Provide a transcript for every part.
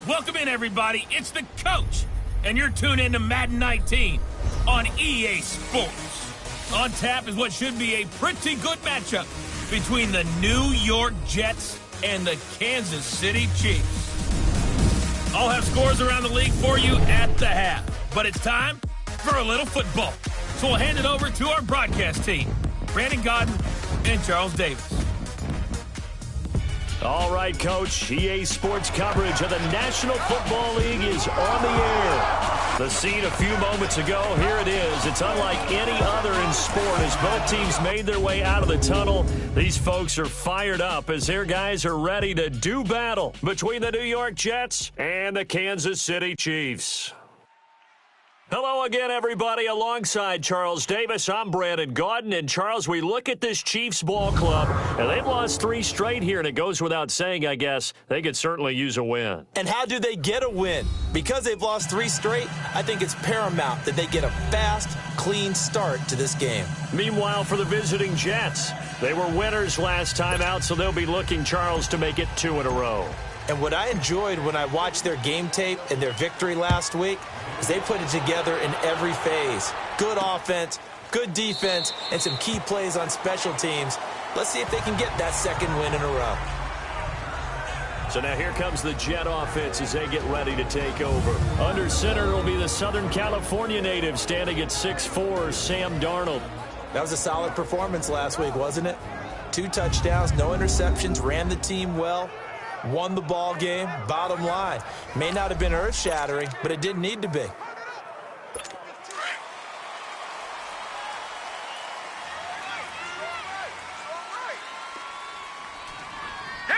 Welcome in, everybody. It's the coach, and you're tuned in to Madden 19 on EA Sports. On tap is what should be a pretty good matchup between the New York Jets and the Kansas City Chiefs. I'll have scores around the league for you at the half, but it's time for a little football. So we'll hand it over to our broadcast team, Brandon Godden and Charles Davis. All right, Coach. EA Sports coverage of the National Football League is on the air. The scene a few moments ago, here it is. It's unlike any other in sport as both teams made their way out of the tunnel. These folks are fired up as their guys are ready to do battle between the New York Jets and the Kansas City Chiefs. Hello again, everybody. Alongside Charles Davis, I'm Brandon Godden. And, Charles, we look at this Chiefs ball club, and they've lost 3 straight here, and it goes without saying, I guess, they could certainly use a win. And how do they get a win? Because they've lost 3 straight, I think it's paramount that they get a fast, clean start to this game. Meanwhile, for the visiting Jets, they were winners last time out, so they'll be looking, Charles, to make it 2 in a row. And what I enjoyed when I watched their game tape and their victory last week is they put it together in every phase. Good offense, good defense, and some key plays on special teams. Let's see if they can get that 2nd win in a row. So now here comes the Jet offense as they get ready to take over. Under center will be the Southern California native standing at 6'4", Sam Darnold. That was a solid performance last week, wasn't it? 2 touchdowns, no interceptions, ran the team well. Won the ball game. Bottom line, may not have been earth-shattering, but it didn't need to be. Here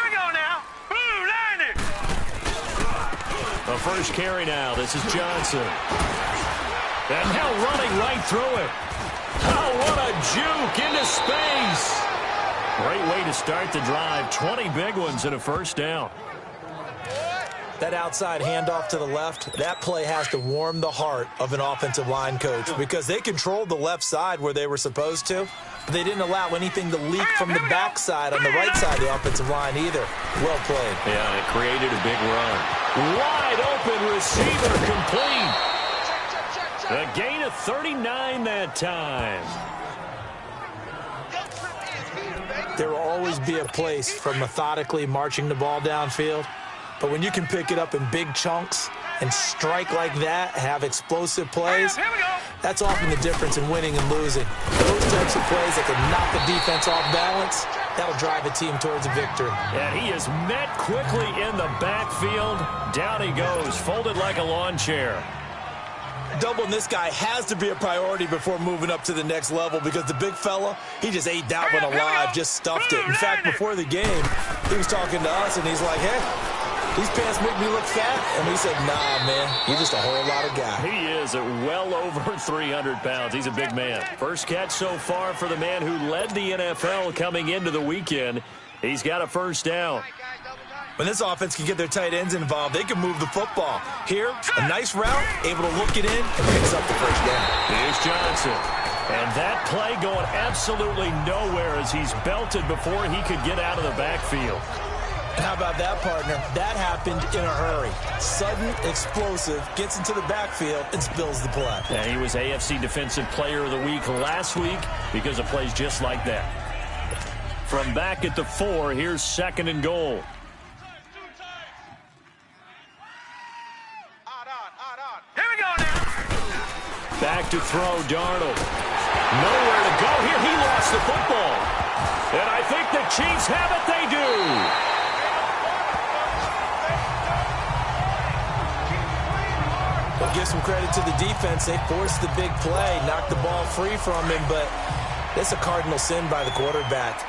we go now. Blue line it. The first carry now. This is Johnson. And now running right through it. Oh, what a juke into space. Great way to start the drive. 20 big ones and a first down. That outside handoff to the left, that play has to warm the heart of an offensive line coach because they controlled the left side where they were supposed to, but they didn't allow anything to leak from the backside on the right side of the offensive line either. Well played. Yeah, it created a big run. Wide open receiver complete. A gain of 39 that time. There will always be a place for methodically marching the ball downfield. But when you can pick it up in big chunks and strike like that, have explosive plays, that's often the difference in winning and losing. Those types of plays that can knock the defense off balance, that'll drive a team towards a victory. And he is met quickly in the backfield. Down he goes, folded like a lawn chair. Doubling this guy has to be a priority before moving up to the next level because the big fella, he just ate that one alive, just stuffed it. In fact, before the game, he was talking to us, and he's like, hey, these pants make me look fat. And we said, nah, man, you're just a whole lot of guy. He is at well over 300 pounds. He's a big man. First catch so far for the man who led the NFL coming into the weekend. He's got a first down. When this offense can get their tight ends involved, they can move the football. Here, a nice route, able to look it in, and picks up the first down. Here's Johnson. And that play going absolutely nowhere as he's belted before he could get out of the backfield. And how about that, partner? That happened in a hurry. Sudden, explosive, gets into the backfield, and spills the play. And he was AFC Defensive Player of the Week last week because of plays just like that. From back at the 4, here's 2nd and goal. Back to throw, Darnold. Nowhere to go here. He lost the football. And I think the Chiefs have it. They do. Well, give some credit to the defense. They forced the big play, knocked the ball free from him, but that's a cardinal sin by the quarterback.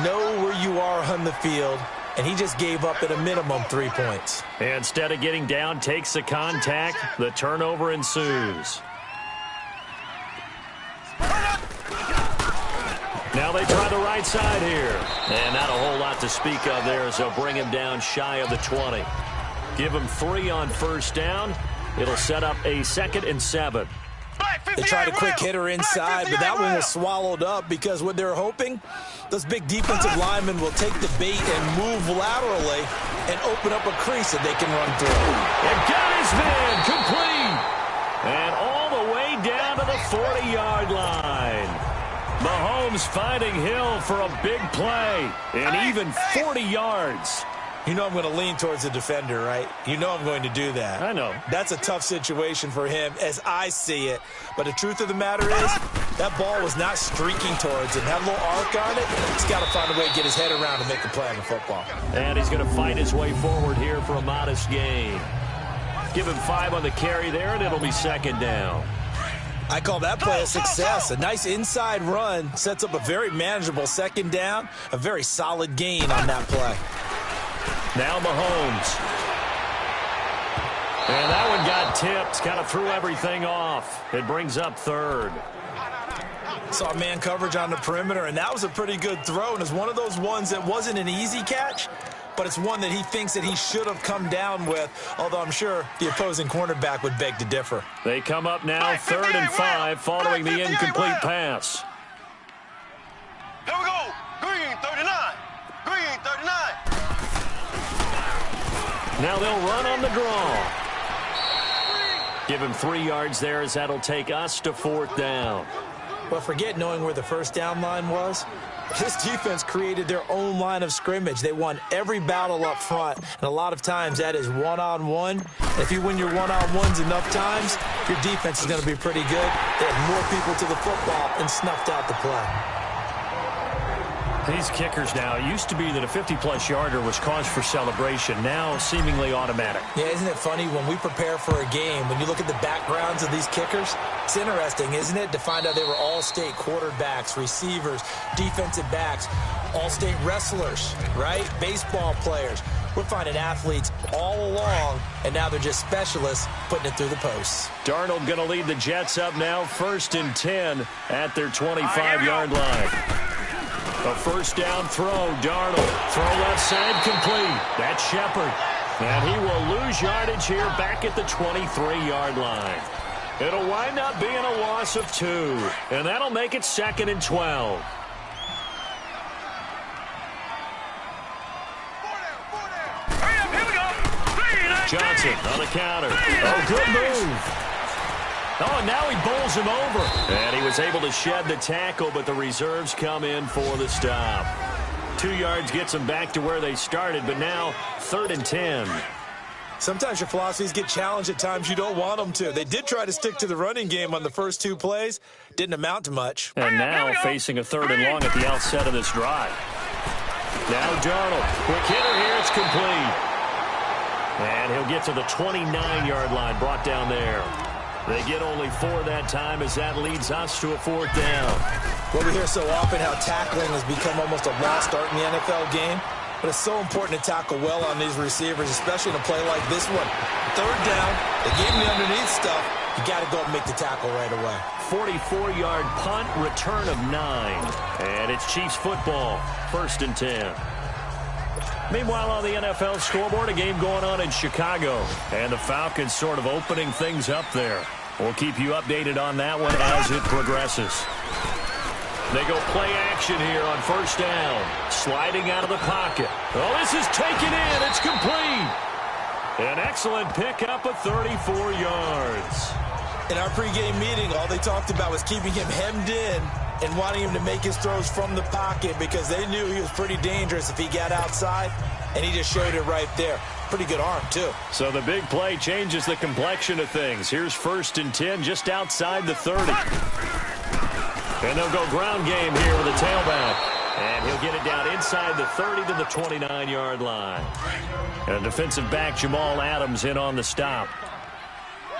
Know where you are on the field, and he just gave up at a minimum 3 points. Instead of getting down, takes the contact. The turnover ensues. Now they try the right side here. And not a whole lot to speak of there as they'll bring him down shy of the 20. Give him 3 on first down. It'll set up a 2nd and 7. They tried a quick hitter inside, but that one was swallowed up because what they're hoping, those big defensive linemen will take the bait and move laterally and open up a crease that they can run through. And got his man complete. And all the way down to the 40-yard line. Mahomes finding Hill for a big play. And even 40 yards. You know I'm going to lean towards the defender, right? You know I'm going to do that. I know. That's a tough situation for him as I see it. But the truth of the matter is, that ball was not streaking towards him. Had a little arc on it. He's got to find a way to get his head around and make a play on the football. And he's going to fight his way forward here for a modest gain. Give him 5 on the carry there, and it'll be second down. I call that play a success. A nice inside run sets up a very manageable second down. A very solid gain on that play. Now Mahomes. And that one got tipped. Kind of threw everything off. It brings up third. Saw man coverage on the perimeter, and that was a pretty good throw. And it's one of those ones that wasn't an easy catch, but it's one that he thinks that he should have come down with, although I'm sure the opposing cornerback would beg to differ. They come up now 3rd and 5 following the incomplete pass. Here we go. Green 39. Green 39. Now they'll run on the draw. Give him 3 yards there as that'll take us to 4th down. But forget knowing where the first down line was. This defense created their own line of scrimmage. They won every battle up front, and a lot of times that is one-on-one. If you win your one-on-ones enough times, your defense is going to be pretty good. They had more people to the football and snuffed out the play. These kickers now, it used to be that a 50-plus yarder was cause for celebration, now seemingly automatic. Yeah, isn't it funny when we prepare for a game, when you look at the backgrounds of these kickers, it's interesting, isn't it, to find out they were all-state quarterbacks, receivers, defensive backs, all-state wrestlers, right? Baseball players. We're finding athletes all along, and now they're just specialists putting it through the posts. Darnold going to lead the Jets up now, 1st and 10 at their 25-yard line. A first down throw, Darnold. Throw left side complete. That's Shepard. And he will lose yardage here back at the 23-yard line. It'll wind up being a loss of 2. And that'll make it 2nd and 12. Here we go. Johnson on the counter. Oh, good move. Oh, and now he bowls him over. And he was able to shed the tackle, but the reserves come in for the stop. 2 yards gets them back to where they started, but now 3rd and 10. Sometimes your philosophies get challenged at times you don't want them to. They did try to stick to the running game on the first 2 plays. Didn't amount to much. And now facing a 3rd and long at the outset of this drive. Now Darnold. Quick hitter here. It's complete. And he'll get to the 29-yard line, brought down there. They get only 4 that time as that leads us to a 4th down. Well, we hear so often how tackling has become almost a lost art in the NFL game. But it's so important to tackle well on these receivers, especially in a play like this one. 3rd down, they gave him the underneath stuff. You got to go and make the tackle right away. 44-yard punt, return of 9. And it's Chiefs football, 1st and 10. Meanwhile, on the NFL scoreboard, a game going on in Chicago. And the Falcons sort of opening things up there. We'll keep you updated on that one as it progresses. They go play action here on 1st down. Sliding out of the pocket. Oh, this is taken in. It's complete. An excellent pickup of 34 yards. In our pregame meeting, all they talked about was keeping him hemmed in and wanting him to make his throws from the pocket because they knew he was pretty dangerous if he got outside, and he just showed it right there. Pretty good arm, too. So the big play changes the complexion of things. Here's 1st and 10 just outside the 30. And they'll go ground game here with a tailback. And he'll get it down inside the 30 to the 29-yard line. And defensive back Jamal Adams in on the stop.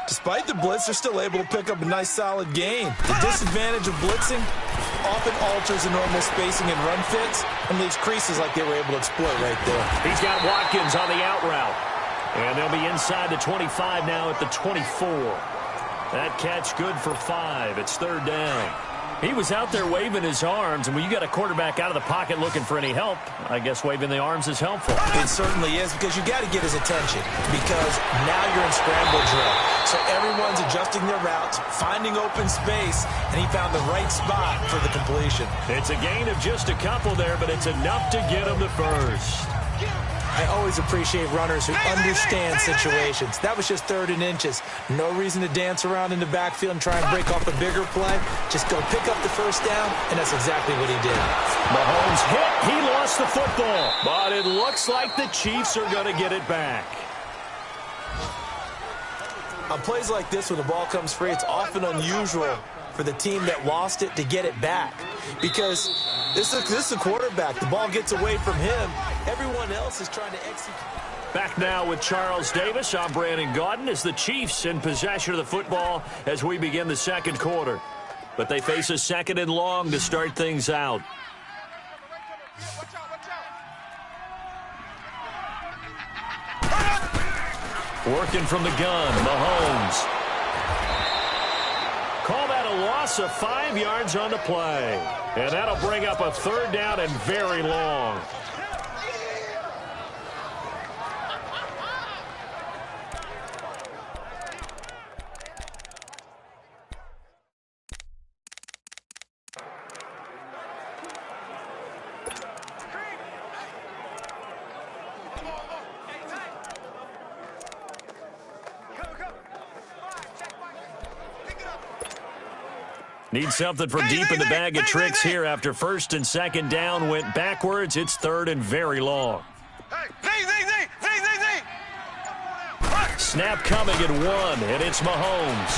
Despite the blitz, they're still able to pick up a nice, solid gain. The disadvantage of blitzing often alters the normal spacing and run fits and leaves creases like they were able to exploit right there. He's got Watkins on the out route. And they'll be inside the 25 now at the 24. That catch good for 5. It's 3rd down. He was out there waving his arms, and when you got a quarterback out of the pocket looking for any help, I guess waving the arms is helpful. It certainly is, because you got to get his attention, because now you're in scramble drill. So everyone's adjusting their routes, finding open space, and he found the right spot for the completion. It's a gain of just a couple there, but it's enough to get him the first. I always appreciate runners who understand situations. That was just 3rd and inches. No reason to dance around in the backfield and try and break off a bigger play. Just go pick up the first down, and that's exactly what he did. Mahomes hit. He lost the football. But it looks like the Chiefs are going to get it back. On plays like this, when the ball comes free, it's often unusual for the team that lost it to get it back. Because this is a quarterback. The ball gets away from him. Everyone else is trying to execute. Back now with Charles Davis. I'm Brandon Gaudin as the Chiefs in possession of the football as we begin the second quarter. But they face a 2nd and long to start things out. Working from the gun, Mahomes. Call that a loss of 5 yards on the play. And that'll bring up a 3rd down and very long. Need something from deep in the bag of tricks here after 1st and 2nd down went backwards. It's 3rd and very long. Snap coming at 1, and it's Mahomes.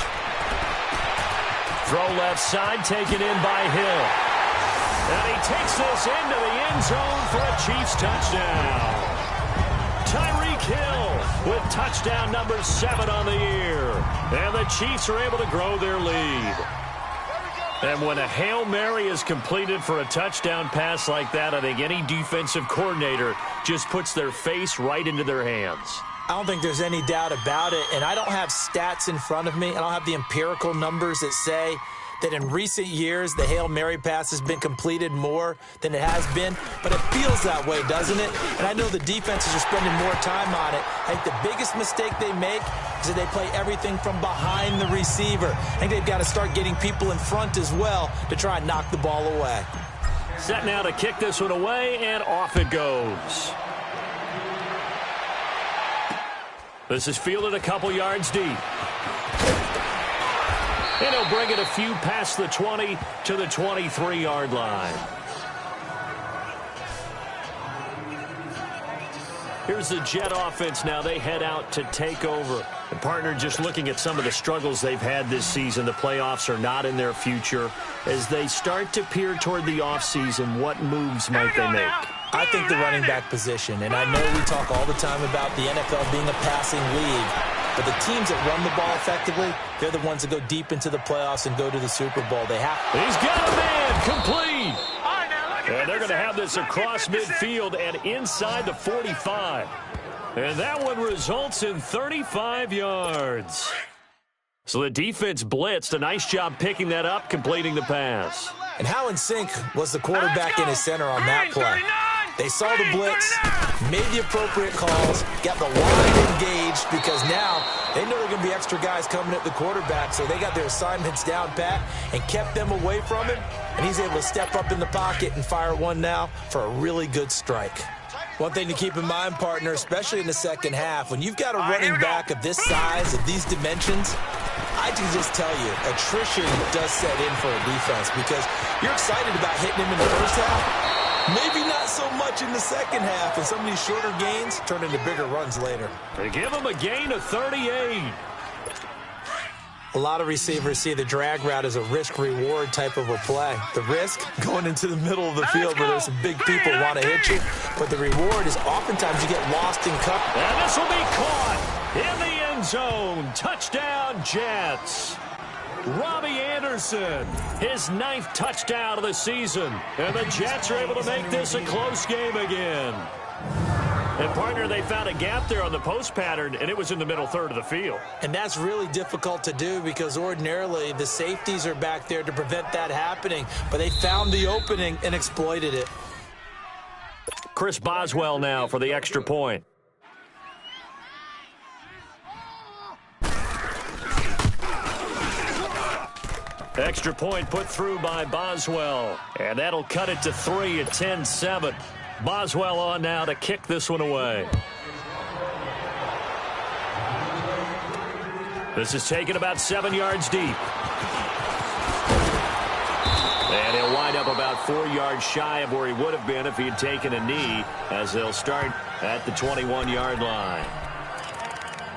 Throw left side, taken in by Hill. And he takes this into the end zone for a Chiefs touchdown. Tyreek Hill with touchdown number 7 on the year. And the Chiefs are able to grow their lead. And when a Hail Mary is completed for a touchdown pass like that, I think any defensive coordinator just puts their face right into their hands. I don't think there's any doubt about it, and I don't have stats in front of me. I don't have the empirical numbers that say that in recent years the Hail Mary pass has been completed more than it has been, but it feels that way, doesn't it? And I know the defenses are spending more time on it. I think the biggest mistake they make is that they play everything from behind the receiver. I think they've got to start getting people in front as well to try and knock the ball away. Set now to kick this one away, and off it goes. This is fielded a couple yards deep. And he'll bring it a few past the 20 to the 23-yard line. Here's the Jet offense now. They head out to take over. And partner, just looking at some of the struggles they've had this season, the playoffs are not in their future. As they start to peer toward the offseason, what moves might they make? I think the running back position, and I know we talk all the time about the NFL being a passing league, but the teams that run the ball effectively, they're the ones that go deep into the playoffs and go to the Super Bowl. They have. He's got a man complete. And they're going to have this across midfield and inside the 45. And that one results in 35 yards. So the defense blitzed. A nice job picking that up, completing the pass. And how in sync was the quarterback and his center on that play? They saw the blitz, made the appropriate calls, got the line engaged because now they know there are going to be extra guys coming at the quarterback, so they got their assignments down pat and kept them away from him, and he's able to step up in the pocket and fire one now for a really good strike. One thing to keep in mind, partner, especially in the second half, when you've got a running back of this size, of these dimensions, I can just tell you, attrition does set in for a defense because you're excited about hitting him in the first half. Maybe not so much in the second half, and some of these shorter gains turn into bigger runs later. They give him a gain of 38. A lot of receivers see the drag route as a risk-reward type of a play. The risk, going into the middle of the field where there's some big people who want to hit you, but the reward is oftentimes you get lost in coverage. And this will be caught in the end zone. Touchdown, Jets. Robbie Anderson, his 9th touchdown of the season. And the Jets are able to make this a close game again. And, partner, they found a gap there on the post pattern, and it was in the middle third of the field. And that's really difficult to do because ordinarily the safeties are back there to prevent that happening. But they found the opening and exploited it. Chris Boswell now for the extra point. Extra point put through by Boswell. And that'll cut it to 3 at 10-7. Boswell on now to kick this one away. This is taken about 7 yards deep. And he'll wind up about 4 yards shy of where he would have been if he had taken a knee, as they'll start at the 21-yard line.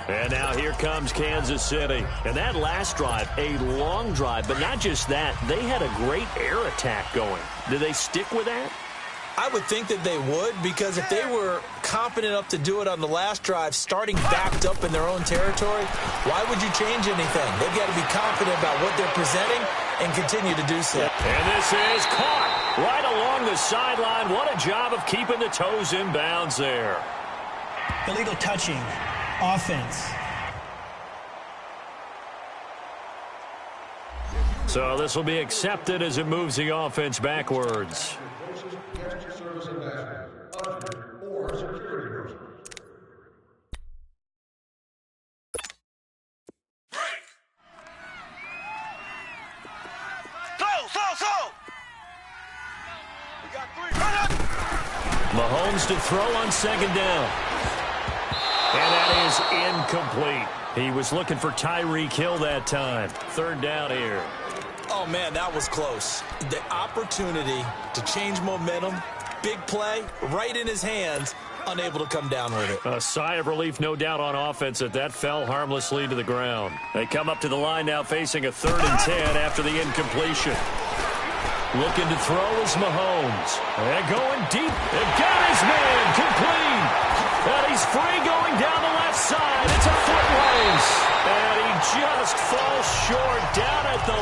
And now here comes Kansas City. And that last drive, a long drive, but not just that. They had a great air attack going. Do they stick with that? I would think that they would, because if they were confident enough to do it on the last drive, starting backed up in their own territory, why would you change anything? They've got to be confident about what they're presenting and continue to do so. And this is caught right along the sideline. What a job of keeping the toes in bounds there. Illegal touching. Offense. So this will be accepted as it moves the offense backwards. Mahomes to throw on second down. And that is incomplete. He was looking for Tyreek Hill that time. Third down here. Oh, man, that was close. The opportunity to change momentum, big play, right in his hands, unable to come down with it. A sigh of relief, no doubt, on offense that fell harmlessly to the ground. They come up to the line now facing a 3rd and 10 after the incompletion. Looking to throw is Mahomes. And going deep. And got his man complete. And he's free going down the left side. It's a foot race. And he just falls short down at the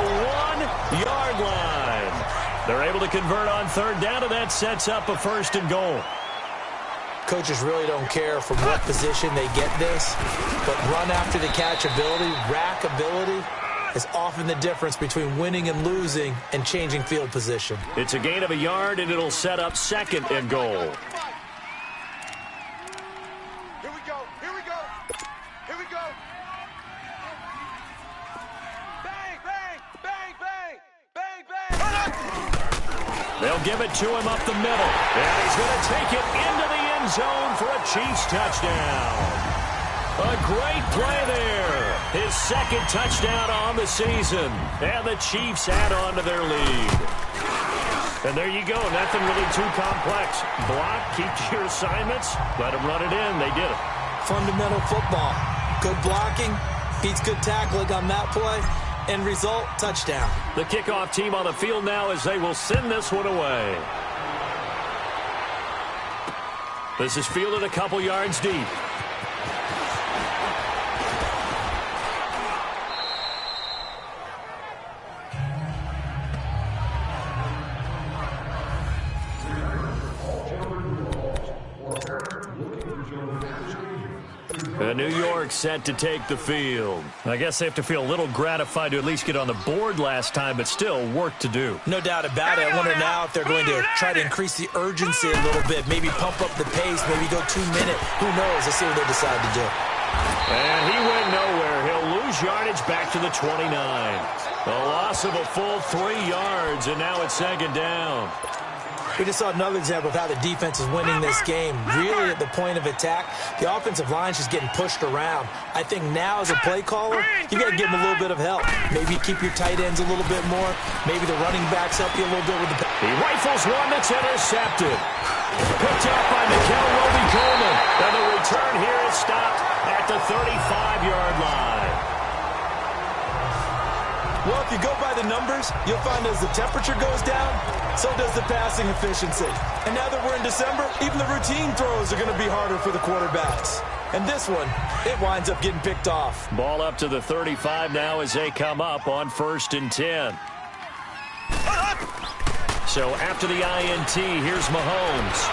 1-yard line. They're able to convert on third down, and that sets up a 1st and goal. Coaches really don't care from what position they get this, but run after the catch ability, rack ability, is often the difference between winning and losing and changing field position. It's a gain of a yard, and it'll set up 2nd and goal. Here we go. Here we go. Here we go. Bang, bang, bang, bang, bang, bang. They'll give it to him up the middle. And he's going to take it into the end zone for a Chiefs touchdown. A great play there. His 2nd touchdown on the season. And the Chiefs add on to their lead. And there you go. Nothing really too complex. Block, keep to your assignments, let them run it in. They did it. Fundamental football. Good blocking, beats good tackling on that play. End result, touchdown. The kickoff team on the field now as they will send this one away. This is fielded a couple yards deep. New York set to take the field. I guess they have to feel a little gratified to at least get on the board last time, but still work to do. No doubt about it. I wonder now if they're going to try to increase the urgency a little bit, maybe pump up the pace, maybe go 2 minute. Who knows? Let's see what they decide to do. And he went nowhere. He'll lose yardage back to the 29. A loss of a full 3 yards, and now it's 2nd down. We just saw another example of how the defense is winning this game. Really at the point of attack, the offensive line is just getting pushed around. I think now as a play caller, you got to give them a little bit of help. Maybe keep your tight ends a little bit more. Maybe the running backs help you a little bit with the... He rifles one that's intercepted. Picked up by Mikel Roby-Coleman. And the return here is stopped at the 35-yard line. Well, if you go by the numbers, you'll find as the temperature goes down, so does the passing efficiency. And now that we're in December, even the routine throws are going to be harder for the quarterbacks. And this one, it winds up getting picked off. Ball up to the 35 now as they come up on 1st and 10. So after the INT, here's Mahomes.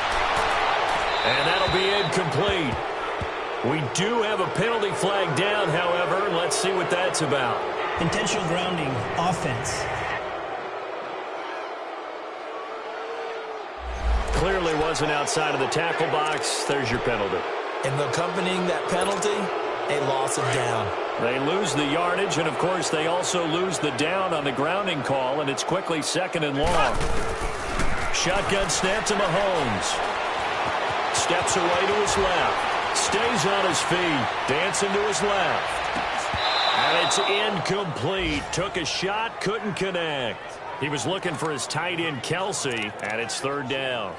And that'll be incomplete. We do have a penalty flag down, however. Let's see what that's about. Intentional grounding, offense. Clearly wasn't outside of the tackle box. There's your penalty. And accompanying that penalty, a loss of down. They lose the yardage, and of course they also lose the down on the grounding call, and it's quickly 2nd and long. Shotgun snap to Mahomes. Steps away to his left. Stays on his feet. Dancing to his left. And it's incomplete. Took a shot, couldn't connect. He was looking for his tight end, Kelsey, and it's third down.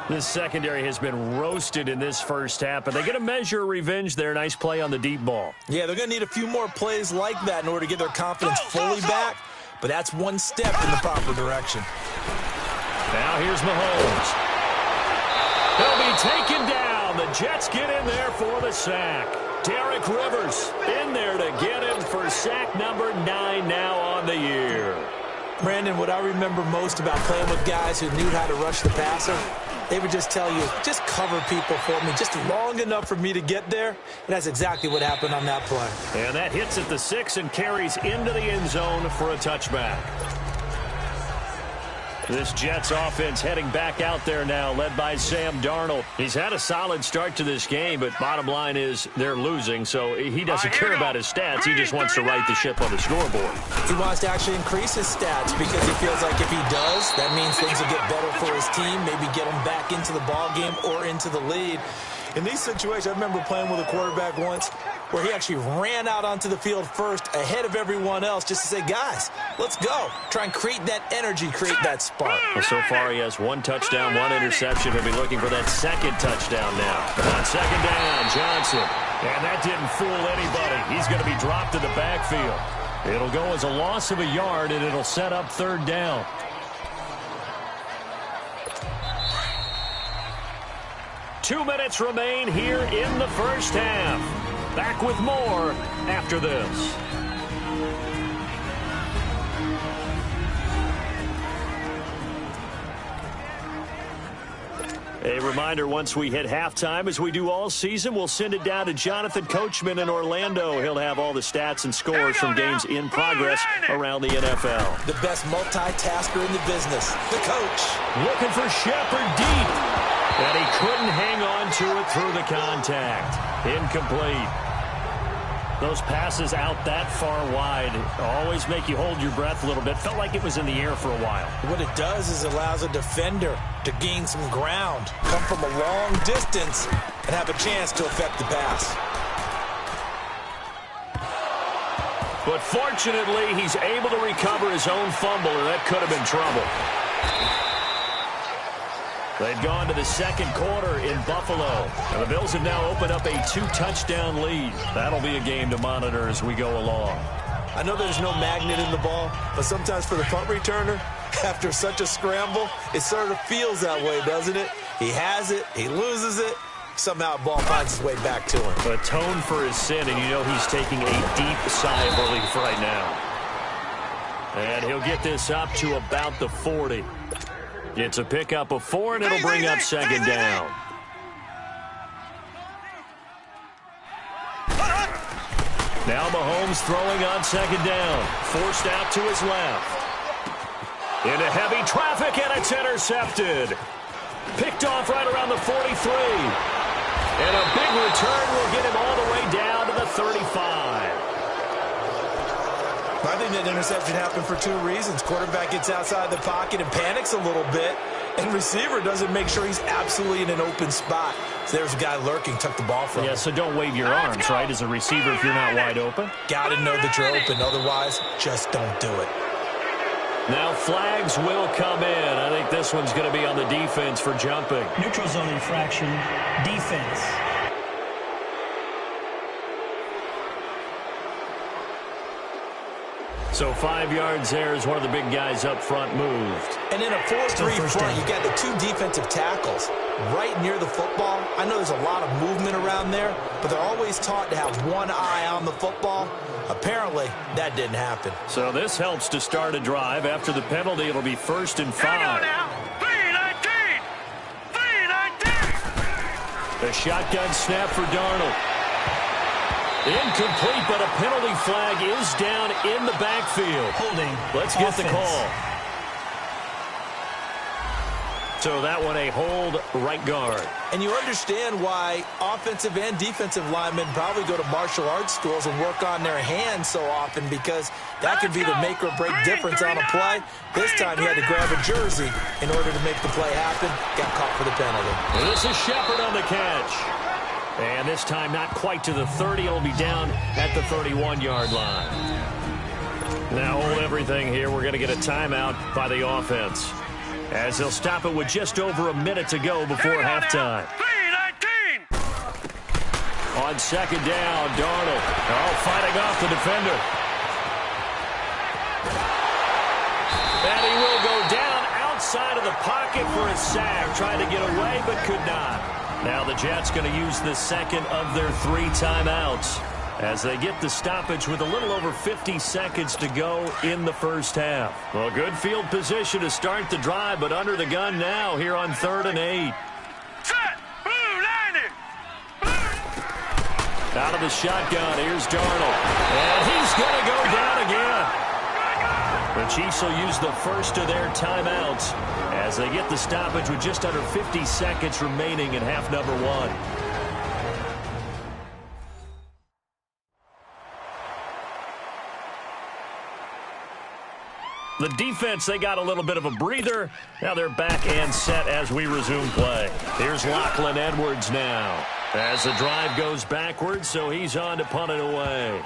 This secondary has been roasted in this first half, but they get a measure of revenge there. Nice play on the deep ball. Yeah, they're going to need a few more plays like that in order to get their confidence fully back, but that's one step in the proper direction. Now here's Mahomes. He'll be taken down. The Jets get in there for the sack. Derek Rivers in there to get him for sack number 9 now on the year. Brandon, what I remember most about playing with guys who knew how to rush the passer, they would just tell you, just cover people for me, just long enough for me to get there. And that's exactly what happened on that play. And that hits at the 6 and carries into the end zone for a touchback. This Jets offense heading back out there now, led by Sam Darnold. He's had a solid start to this game, but bottom line is they're losing, so he doesn't care about his stats. He just wants to right the ship on the scoreboard. He wants to actually increase his stats because he feels like if he does, that means things will get better for his team, maybe get him back into the ball game or into the lead. In these situations, I remember playing with a quarterback once where he actually ran out onto the field first ahead of everyone else just to say, guys, let's go. Try and create that energy, create that spark. Well, so far he has 1 touchdown, 1 interception. He'll be looking for that second touchdown now. On second down, Johnson. And that didn't fool anybody. He's going to be dropped in the backfield. It'll go as a loss of a yard, and it'll set up third down. Two minutes remain here in the first half. Back with more after this. A reminder, once we hit halftime, as we do all season, we'll send it down to Jonathan Coachman in Orlando. He'll have all the stats and scores from games in progress around the NFL. The best multitasker in the business, the coach. Looking for Shepard deep. And he couldn't hang on to it through the contact. Incomplete. Those passes out that far wide always make you hold your breath a little bit. Felt like it was in the air for a while. What it does is it allows a defender to gain some ground, come from a long distance, and have a chance to affect the pass. But fortunately, he's able to recover his own fumble, and that could have been trouble. They've gone to the second quarter in Buffalo. And the Bills have now opened up a 2-touchdown lead. That'll be a game to monitor as we go along. I know there's no magnet in the ball, but sometimes for the punt returner, after such a scramble, it sort of feels that way, doesn't it? He has it, he loses it, somehow the ball finds its way back to him. Atone for his sin, and you know he's taking a deep sigh of relief right now. And he'll get this up to about the 40. It's a pickup of 4, and it'll bring up second down. Now Mahomes throwing on second down. Forced out to his left. Into heavy traffic, and it's intercepted. Picked off right around the 43. And a big return will get him all the way down to the 35. I think that interception happened for 2 reasons. Quarterback gets outside the pocket and panics a little bit, and receiver doesn't make sure he's absolutely in an open spot. So there's a guy lurking, took the ball from him. Yeah, so don't wave your arms, right, as a receiver if you're not wide open. Got to know that you're open. Otherwise, just don't do it. Now flags will come in. I think this one's going to be on the defense for jumping. Neutral zone infraction, defense. So 5 yards there as one of the big guys up front moved. And in a 4-3 front, you got the 2 defensive tackles right near the football. I know there's a lot of movement around there, but they're always taught to have one eye on the football. Apparently, that didn't happen. So this helps to start a drive. After the penalty, it'll be 1st and 5. The shotgun snap for Darnold. Incomplete, but a penalty flag is down in the backfield. Holding. Let's get the call. So that one a hold right guard. And you understand why offensive and defensive linemen probably go to martial arts schools and work on their hands so often, because that could be the make or break difference on a play. This time he had to grab a jersey in order to make the play happen. Got caught for the penalty. And this is Shepard on the catch. And this time not quite to the 30. It'll be down at the 31-yard line. Now hold everything here. We're going to get a timeout by the offense, as they'll stop it with just over a minute to go before halftime. 3-19. On second down, Darnold. Oh, fighting off the defender. And he will go down outside of the pocket for a sack. Tried to get away, but could not. Now the Jets going to use the second of their 3 timeouts as they get the stoppage with a little over 50 seconds to go in the first half. Well, good field position to start the drive, but under the gun now here on 3rd and 8. Set. Blue, line it. Out of the shotgun, here's Darnold. And he's going to go down again. The Chiefs will use the first of their timeouts as they get the stoppage with just under 50 seconds remaining in half number 1. The defense, they got a little bit of a breather. Now they're back and set as we resume play. Here's Lachlan Edwards now as the drive goes backwards, so he's on to punt it away.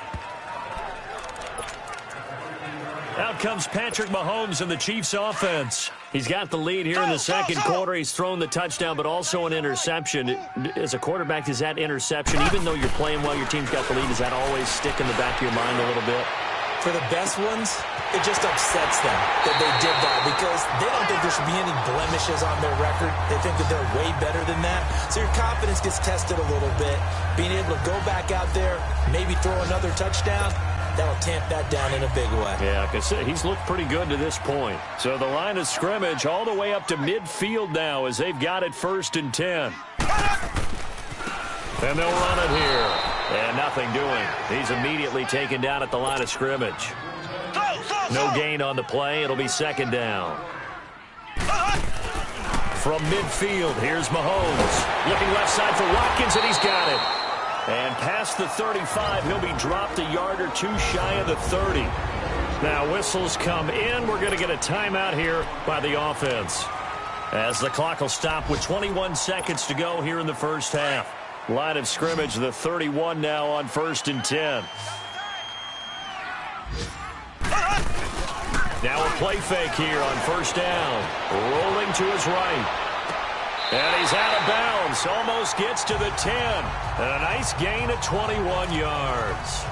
Out comes Patrick Mahomes in the Chiefs offense. He's got the lead here in the second quarter. He's thrown the touchdown, but also an interception. As a quarterback, does that interception, even though you're playing well, your team's got the lead, does that always stick in the back of your mind a little bit? For the best ones, it just upsets them that they did that, because they don't think there should be any blemishes on their record. They think that they're way better than that. So your confidence gets tested a little bit. Being able to go back out there, maybe throw another touchdown, that'll tamp that down in a big way. Yeah, because he's looked pretty good to this point. So the line of scrimmage all the way up to midfield now as they've got it 1st and 10. And they'll run it here. And nothing doing. He's immediately taken down at the line of scrimmage. No gain on the play. It'll be 2nd down. From midfield, here's Mahomes. Looking left side for Watkins, and he's got it. And past the 35, he'll be dropped a yard or 2 shy of the 30. Now whistles come in. We're going to get a timeout here by the offense, as the clock will stop with 21 seconds to go here in the first half. Line of scrimmage, the 31 now on 1st and 10. Now a play fake here on 1st down. Rolling to his right. And he's out of bounds. Almost gets to the 10. And a nice gain of 21 yards.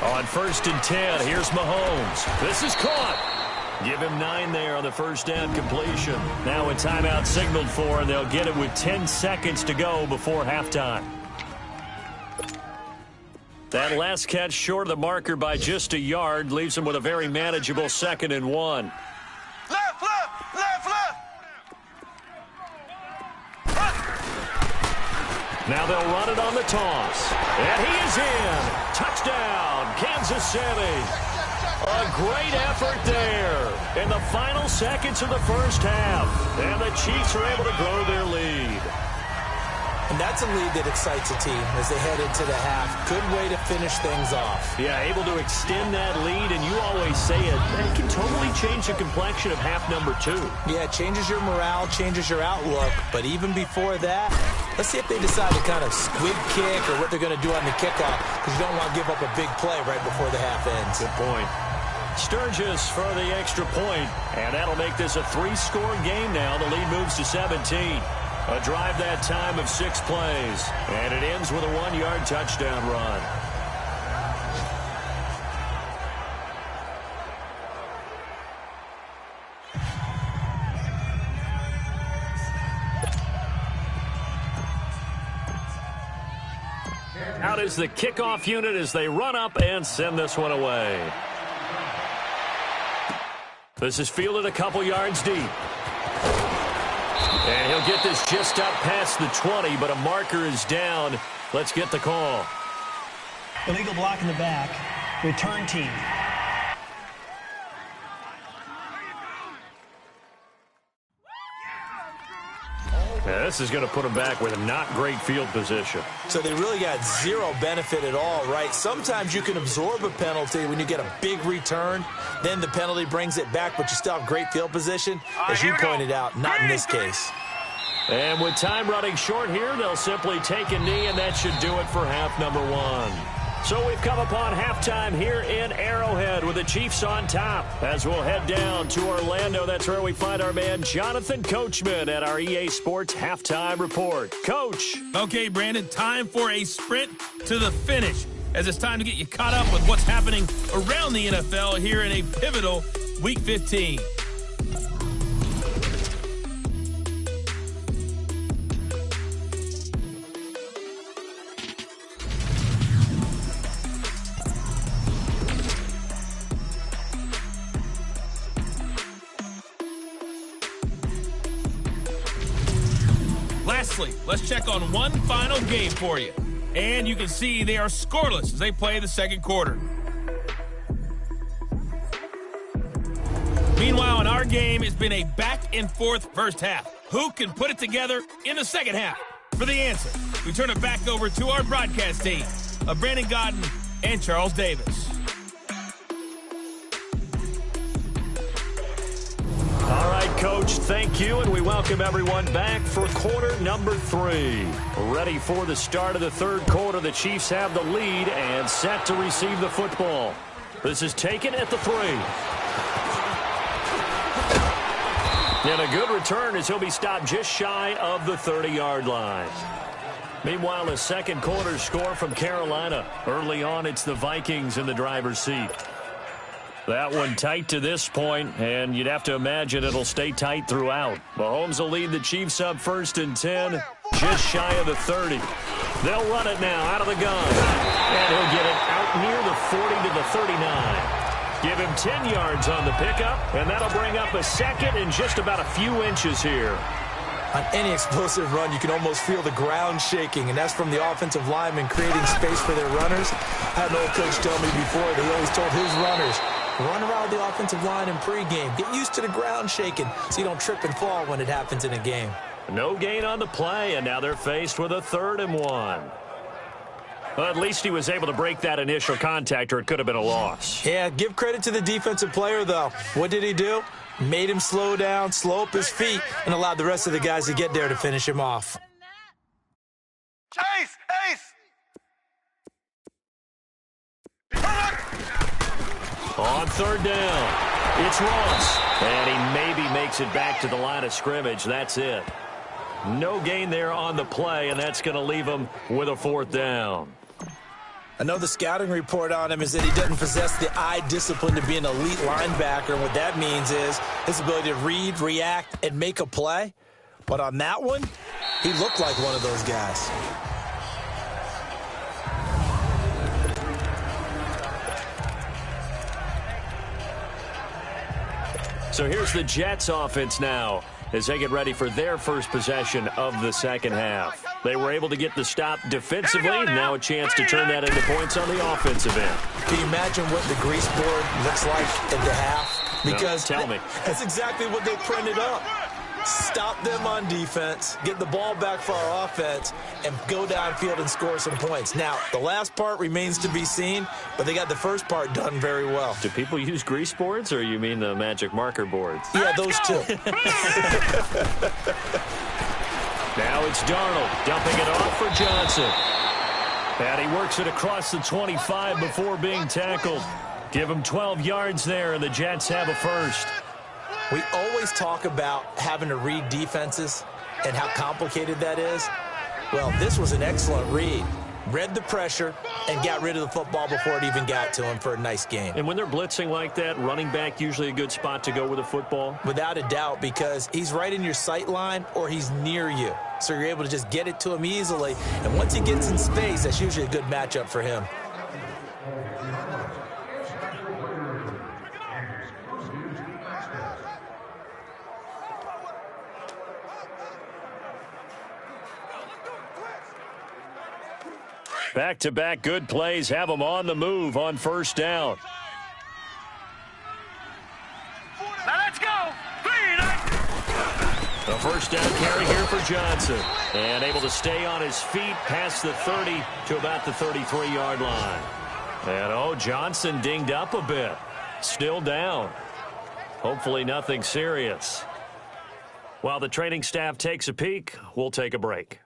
On 1st and 10, here's Mahomes. This is caught. Give him 9 there on the 1st down completion. Now a timeout signaled for, and they'll get it with 10 seconds to go before halftime. That last catch short of the marker by just a yard leaves him with a very manageable 2nd and 1. Left, left, left, left. Now they'll run it on the toss. And he is in. Touchdown, Kansas City. A great effort there in the final seconds of the first half. And the Chiefs are able to grow their lead. And that's a lead that excites a team as they head into the half. Good way to finish things off. Yeah, able to extend that lead, and you always say it can totally change the complexion of half number 2. Yeah, it changes your morale, changes your outlook. But even before that, let's see if they decide to kind of squib kick or what they're going to do on the kickoff, because you don't want to give up a big play right before the half ends. Good point. Sturgis for the extra point, and that'll make this a 3-score game now. The lead moves to 17. A drive that time of 6 plays, and it ends with a 1-yard touchdown run. Out is the kickoff unit as they run up and send this one away. This is fielded a couple yards deep. And he'll get this just up past the 20, but a marker is down. Let's get the call. Illegal block in the back. Return team. Yeah, this is going to put them back with a not great field position. So they really got zero benefit at all, right? Sometimes you can absorb a penalty when you get a big return. Then the penalty brings it back, but you still have great field position. As you pointed out, not in this case. And with time running short here, they'll simply take a knee, and that should do it for half number one. So we've come upon halftime here in Arrowhead with the Chiefs on top. As we'll head down to Orlando, that's where we find our man Jonathan Coachman at our EA Sports Halftime Report. Coach. Okay, Brandon, time for a sprint to the finish, as it's time to get you caught up with what's happening around the NFL here in a pivotal Week 15. Lastly, let's check on one final game for you. And you can see they are scoreless as they play the second quarter. Meanwhile, in our game, it's been a back-and-forth first half. Who can put it together in the second half? For the answer, we turn it back over to our broadcast team of Brandon Godden and Charles Davis. All right, Coach, thank you, and we welcome everyone back for quarter number 3. Ready for the start of the third quarter. The Chiefs have the lead and set to receive the football. This is taken at the 3. And a good return as he'll be stopped just shy of the 30-yard line. Meanwhile, the second quarter score from Carolina. Early on, it's the Vikings in the driver's seat. That one tight to this point, and you'd have to imagine it'll stay tight throughout. Mahomes will lead the Chiefs up 1st and 10, just shy of the 30. They'll run it now out of the gun, and he'll get it out near the 40 to the 39. Give him 10 yards on the pickup, and that'll bring up a second and just about a few inches here. On any explosive run, you can almost feel the ground shaking, and that's from the offensive linemen creating space for their runners. I had an old coach tell me before that he always told his runners, run around the offensive line in pregame. Get used to the ground shaking so you don't trip and fall when it happens in a game. No gain on the play, and now they're faced with a 3rd and 1. Well, at least he was able to break that initial contact, or it could have been a loss. Yeah, give credit to the defensive player, though. What did he do? Made him slow down, slow up his feet, and allowed the rest of the guys to get there to finish him off. Ace! On 3rd down, it's Ross. And he maybe makes it back to the line of scrimmage. That's it. No gain there on the play, and that's going to leave him with a 4th down. I know the scouting report on him is that he doesn't possess the eye discipline to be an elite linebacker. And what that means is his ability to read, react, and make a play. But on that one, he looked like one of those guys. So here's the Jets offense now as they get ready for their first possession of the second half. They were able to get the stop defensively. Now a chance to turn that into points on the offensive end. Can you imagine what the grease board looks like at the half? Because no, tell me. That's exactly what they printed up. Stop them on defense, get the ball back for our offense, and go downfield and score some points. Now, the last part remains to be seen, but they got the first part done very well. Do people use grease boards, or you mean the magic marker boards? Yeah, those two. Now it's Darnold dumping it off for Johnson. And he works it across the 25 before being tackled. Give him 12 yards there, and the Jets have a first. We always talk about having to read defenses and how complicated that is. Well, this was an excellent read. Read the pressure and got rid of the football before it even got to him for a nice game. And when they're blitzing like that, running back usually a good spot to go with a football? Without a doubt, because he's right in your sight line or he's near you. So you're able to just get it to him easily. And once he gets in space, that's usually a good matchup for him. Back-to-back good plays have them on the move on first down. Now let's go. 3, 9. A first down carry here for Johnson. And able to stay on his feet past the 30 to about the 33-yard line. And, Johnson dinged up a bit. Still down. Hopefully nothing serious. While the training staff takes a peek, we'll take a break.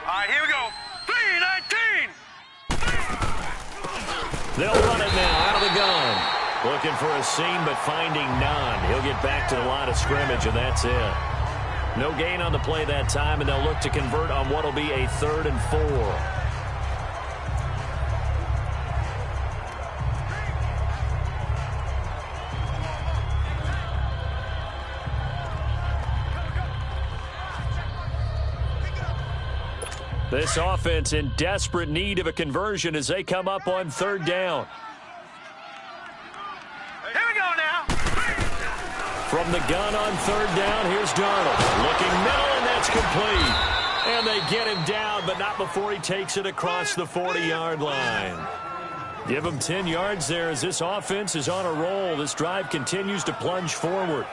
All right, here we go. 3, 19. They'll run it now out of the gun. Looking for a seam, but finding none. He'll get back to the line of scrimmage, and that's it. No gain on the play that time, and they'll look to convert on what will be a 3rd and 4. This offense in desperate need of a conversion as they come up on 3rd down. Here we go now. From the gun on 3rd down, here's Darnold. Looking middle, and that's complete. And they get him down, but not before he takes it across the 40-yard line. Give him 10 yards there as this offense is on a roll. This drive continues to plunge forward.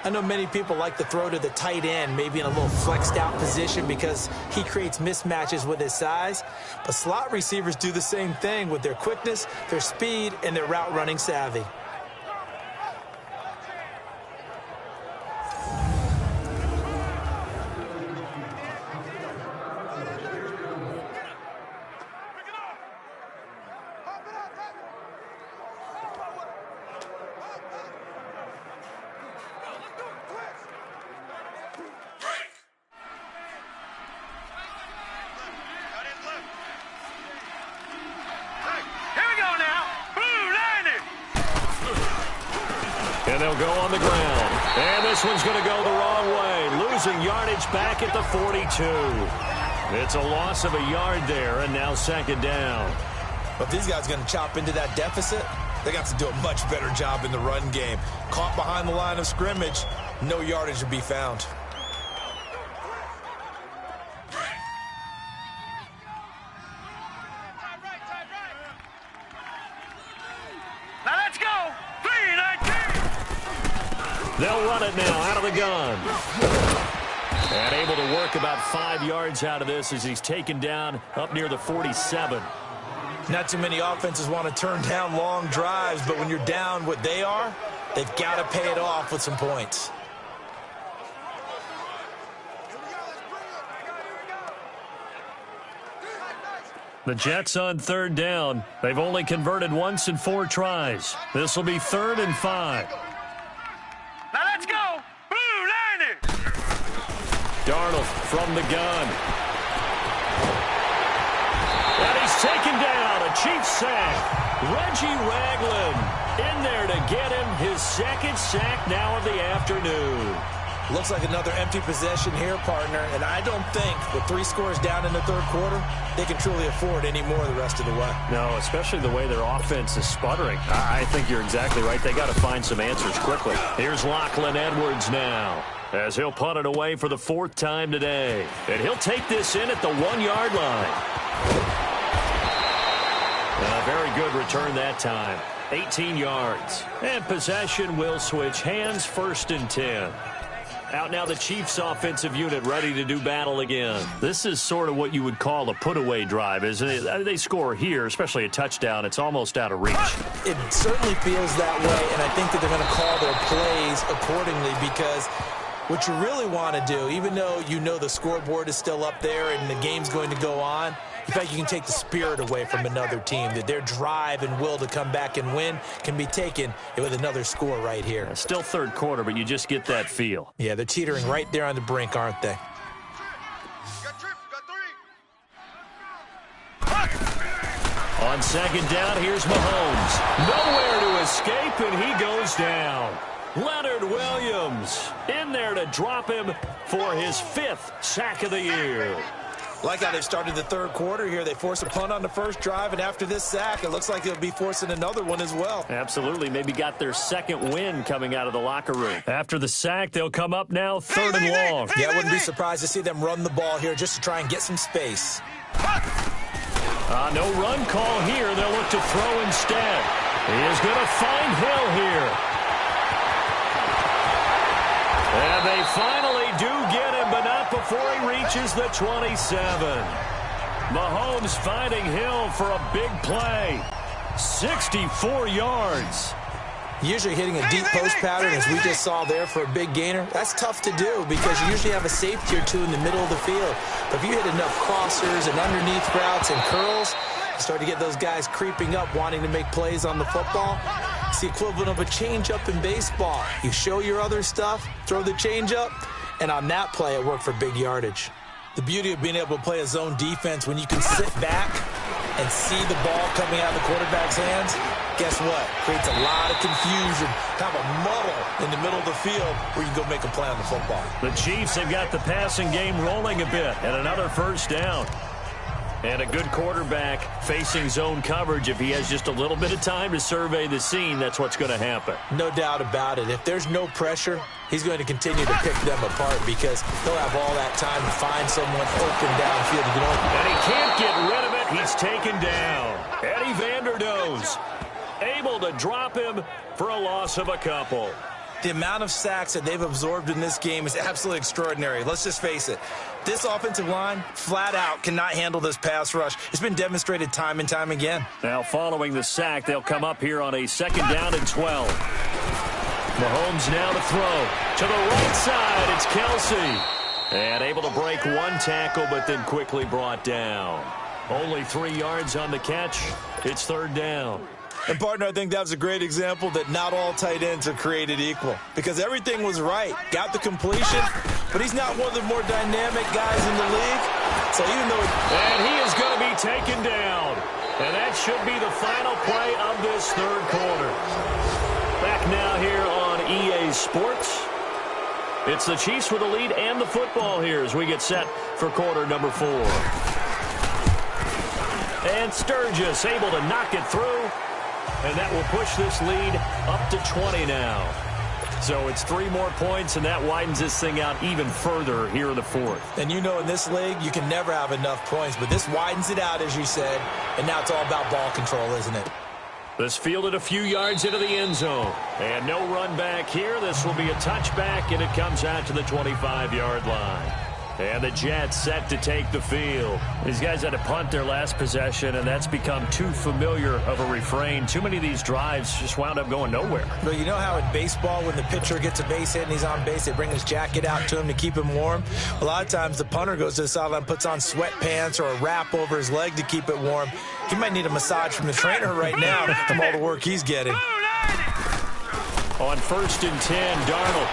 I know many people like to throw to the tight end, maybe in a little flexed out position because he creates mismatches with his size. But slot receivers do the same thing with their quickness, their speed, and their route running savvy. And they'll go on the ground. And this one's going to go the wrong way. Losing yardage back at the 42. It's a loss of a yard there, and now 2nd down. But these guys are going to chop into that deficit. They got to do a much better job in the run game. Caught behind the line of scrimmage, no yardage to be found. Now let's go. 3, 19. They'll run it now out of the gun. And able to work about 5 yards out of this as he's taken down up near the 47. Not too many offenses want to turn down long drives, but when you're down what they are, they've got to pay it off with some points. The Jets on 3rd down. They've only converted once in 4 tries. This will be 3rd and 5. Now let's go. Blue, 90. Darnold from the gun. And he's taken down. A Chiefs sack. Reggie Ragland in there to get him his 2nd sack now of the afternoon. Looks like another empty possession here, partner, and I don't think with 3 scores down in the 3rd quarter, they can truly afford any more the rest of the way. No, especially the way their offense is sputtering. I think you're exactly right. They got to find some answers quickly. Here's Lachlan Edwards now as he'll punt it away for the 4th time today. And he'll take this in at the 1-yard line. A very good return that time. 18 yards. And possession will switch hands, 1st and 10. Out now the Chiefs offensive unit ready to do battle again. This is sort of what you would call a put-away drive, isn't it? They score here, especially a touchdown. It's almost out of reach. It certainly feels that way, and I think that they're going to call their plays accordingly because what you really want to do, even though you know the scoreboard is still up there and the game's going to go on, in fact, you can take the spirit away from another team, that their drive and will to come back and win can be taken with another score right here. Still 3rd quarter, but you just get that feel. Yeah, they're teetering right there on the brink, aren't they? On second down, here's Mahomes. Nowhere to escape, and he goes down. Leonard Williams in there to drop him for his 5th sack of the year. Like how they started the third quarter here. They force a punt on the first drive, and after this sack, it looks like they'll be forcing another one as well. Absolutely. Maybe got their second win coming out of the locker room. After the sack, they'll come up now 3rd and long. Yeah, I wouldn't be surprised to see them run the ball here just to try and get some space. No run call here. They'll look to throw instead. He is going to find Hill here. And they finally do get him, but not before he reaches the 27. Mahomes finding Hill for a big play. 64 yards. Usually hitting a deep post pattern, as we just saw there, for a big gainer, that's tough to do because you usually have a safety or two in the middle of the field. But if you hit enough crossers and underneath routes and curls, you start to get those guys creeping up, wanting to make plays on the football. It's the equivalent of a changeup in baseball. You show your other stuff, throw the changeup, and on that play, it worked for big yardage. The beauty of being able to play a zone defense when you can sit back and see the ball coming out of the quarterback's hands, guess what? Creates a lot of confusion, kind of a muddle in the middle of the field where you can go make a play on the football. The Chiefs have got the passing game rolling a bit, and another first down. And a good quarterback facing zone coverage. If he has just a little bit of time to survey the scene, that's what's going to happen. No doubt about it. If there's no pressure, he's going to continue to pick them apart because he'll have all that time to find someone open downfield to get open. And he can't get rid of it. He's taken down. Eddie Vanderdoes able to drop him for a loss of a couple. The amount of sacks that they've absorbed in this game is absolutely extraordinary. Let's just face it. This offensive line, flat out, cannot handle this pass rush. It's been demonstrated time and time again. Now, following the sack, they'll come up here on a 2nd down and 12. Mahomes now to throw. To the right side, it's Kelsey. And able to break one tackle, but then quickly brought down. Only 3 yards on the catch. It's 3rd down. And, partner, I think that was a great example that not all tight ends are created equal because everything was right. Got the completion, but he's not one of the more dynamic guys in the league. So even though and he is going to be taken down. And that should be the final play of this 3rd quarter. Back now here on EA Sports. It's the Chiefs with the lead and the football here as we get set for quarter number 4. And Sturgis able to knock it through. And that will push this lead up to 20 now. So it's 3 more points, and that widens this thing out even further here in the 4th. And you know in this league, you can never have enough points, but this widens it out, as you said, and now it's all about ball control, isn't it? This fielded a few yards into the end zone. And no run back here. This will be a touchback, and it comes out to the 25-yard line. And the Jets set to take the field. These guys had to punt their last possession, and that's become too familiar of a refrain. Too many of these drives just wound up going nowhere. But you know how in baseball, when the pitcher gets a base hit and he's on base, they bring his jacket out to him to keep him warm? A lot of times the punter goes to the sideline, puts on sweatpants or a wrap over his leg to keep it warm. He might need a massage from the trainer right now from all the work he's getting. On 1st and 10, Darnold.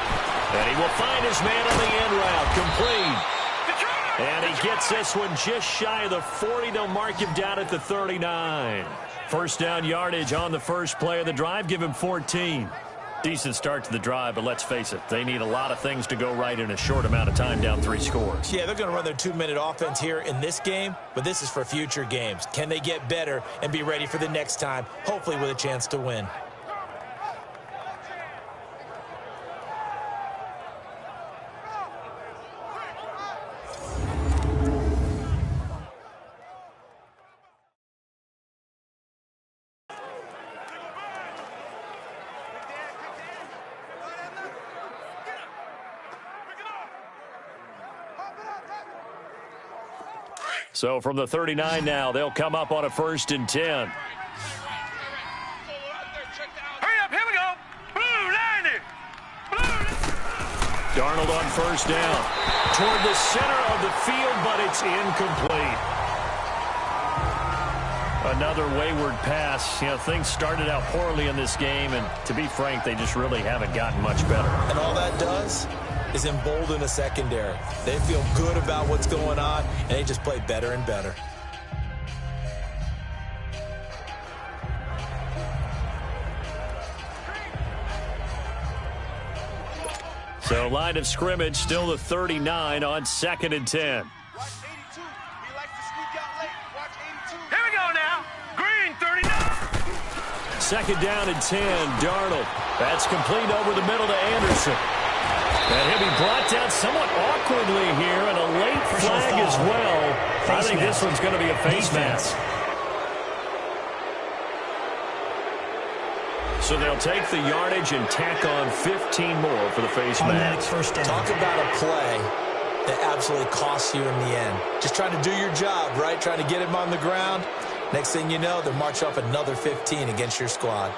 And he will find his man on the end route. Complete. And he gets this one just shy of the 40. They'll mark him down at the 39. First down yardage on the first play of the drive. Give him 14. Decent start to the drive, but let's face it, they need a lot of things to go right in a short amount of time, down 3 scores. Yeah, they're going to run their 2-minute offense here in this game, but this is for future games. Can they get better and be ready for the next time, hopefully with a chance to win? So from the 39 now, they'll come up on a 1st and 10. Hurry up, here we go. Blue line it. Darnold on 1st down. Toward the center of the field, but it's incomplete. Another wayward pass. You know, things started out poorly in this game, and to be frank, they just really haven't gotten much better. And all that does is embolden a secondary. They feel good about what's going on, and they just play better and better. So line of scrimmage still the 39 on 2nd and 10. Watch 82. He likes to sneak out late. Watch 82. Here we go now. Green 39. 2nd down and 10. Darnold. That's complete over the middle to Anderson. And he'll be brought down somewhat awkwardly here, and a late flag as well. I think this one's going to be a face mask. So they'll take the yardage and tack on 15 more for the face mask. Talk about a play that absolutely costs you in the end. Just trying to do your job, right? Trying to get him on the ground. Next thing you know, they'll march off another 15 against your squad.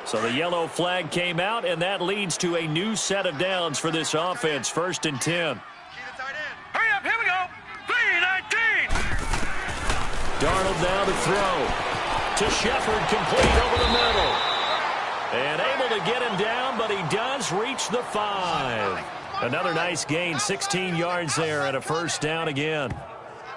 So the yellow flag came out, and that leads to a new set of downs for this offense. 1st and 10. Hurry up, here we go. 3-19. Darnold now to throw. To Shepard, complete over the middle. And able to get him down, but he does reach the 5. Another nice gain, 16 yards there, and a 1st down again.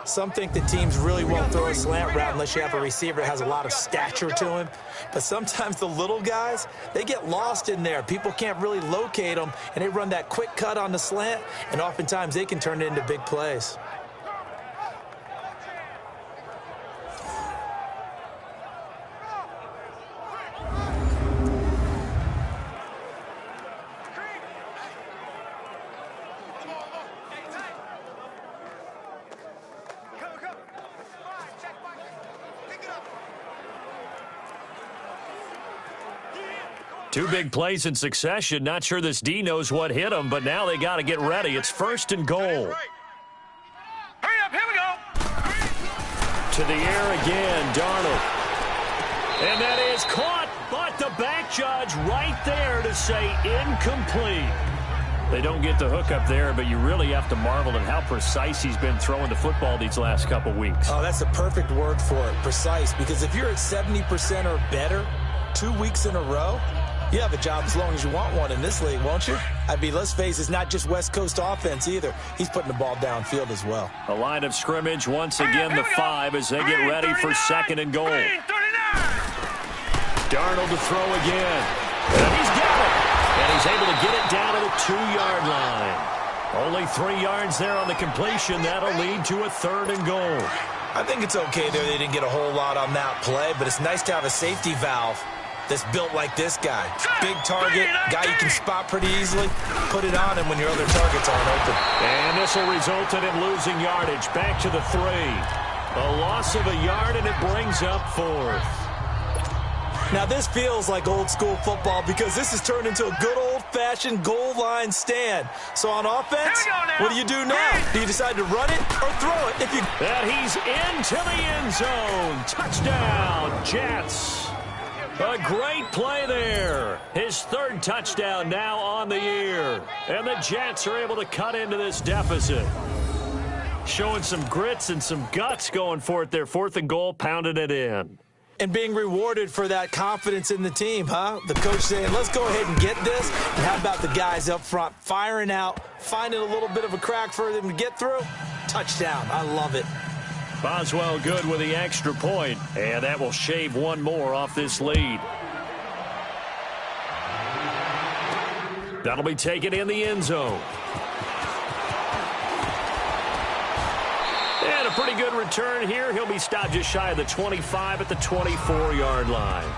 Some think the teams really won't throw a slant route unless you have a receiver that has a lot of stature to him. But sometimes the little guys, they get lost in there. People can't really locate them, and they run that quick cut on the slant, and oftentimes they can turn it into big plays. Two big plays in succession. Not sure this D knows what hit him, but now they got to get ready. It's 1st and goal. Hurry up, here we go. To the air again, Darnold. And that is caught, but the back judge right there to say incomplete. They don't get the hook up there, but you really have to marvel at how precise he's been throwing the football these last couple weeks. Oh, that's the perfect word for it, precise, because if you're at 70% or better 2 weeks in a row, you have a job as long as you want one in this league, won't you? I mean, let's face it, it's not just West Coast offense either. He's putting the ball downfield as well. A line of scrimmage once again, the 5 as they get ready for 2nd and goal. Darnold to throw again. And he's got it. And he's able to get it down to the 2-yard line. Only 3 yards there on the completion. That'll lead to a 3rd and goal. I think it's okay there. They didn't get a whole lot on that play, but it's nice to have a safety valve that's built like this guy. Big target, guy you can spot pretty easily. Put it on him when your other targets aren't open. And this will result in him losing yardage. Back to the 3. A loss of a yard, and it brings up 4th. Now, this feels like old school football because this has turned into a good old-fashioned goal line stand. So on offense, what do you do now? Do you decide to run it or throw it? And he's into the end zone. Touchdown, Jets. A great play there. His 3rd touchdown now on the year. And the Jets are able to cut into this deficit. Showing some grits and some guts going for it there. 4th and goal, pounding it in. And being rewarded for that confidence in the team, huh? The coach saying, let's go ahead and get this. And how about the guys up front firing out, finding a little bit of a crack for them to get through? Touchdown. I love it. Boswell good with the extra point, and that will shave one more off this lead. That'll be taken in the end zone. And a pretty good return here. He'll be stopped just shy of the 25 at the 24-yard line.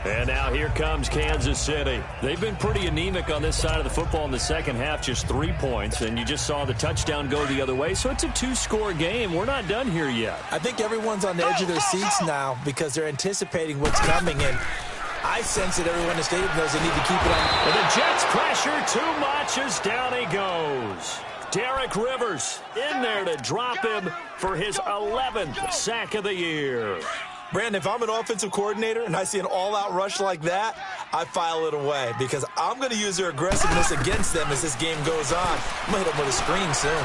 And now here comes Kansas City. They've been pretty anemic on this side of the football in the second half, just 3 points, and you just saw the touchdown go the other way. So it's a 2-score game. We're not done here yet. I think everyone's on the edge of their seats now because they're anticipating what's coming, and I sense that everyone in the stadium knows they need to keep it on. And the Jets pressure too much as down he goes. Derek Rivers in there to drop him for his 11th sack of the year. Brandon, if I'm an offensive coordinator and I see an all-out rush like that, I file it away because I'm going to use their aggressiveness against them as this game goes on. I'm going to hit them with a screen soon.